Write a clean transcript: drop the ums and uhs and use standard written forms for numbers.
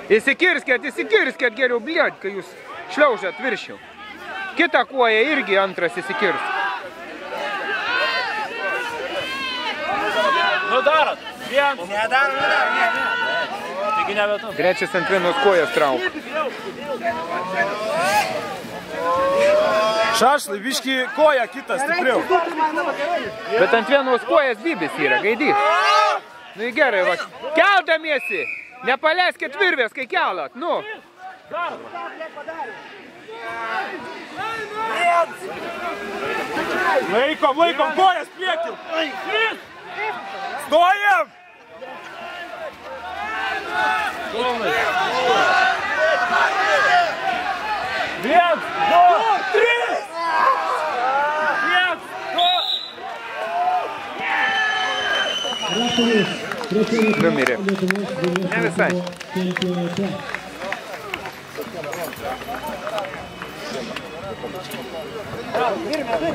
Įsikirskėt geriau, blėd, kai jūs šliaužėt viršiau. Kita koja irgi antras įsikirs. Nu darot. Nedarom. Taigi nebetum. Trečias ant vienos kojas trauk. Šašlai, biški koja kitą stipriau. Bet ant vienos kojas dybis yra, gaidyk. Nu į gerai, va. Keldamiesi. Nepaleiskit virvės, kai kelat. Nu. Laikom, kojas priekin. Stojam. Viens, du, trys. Numirė. Ne visai. Virme.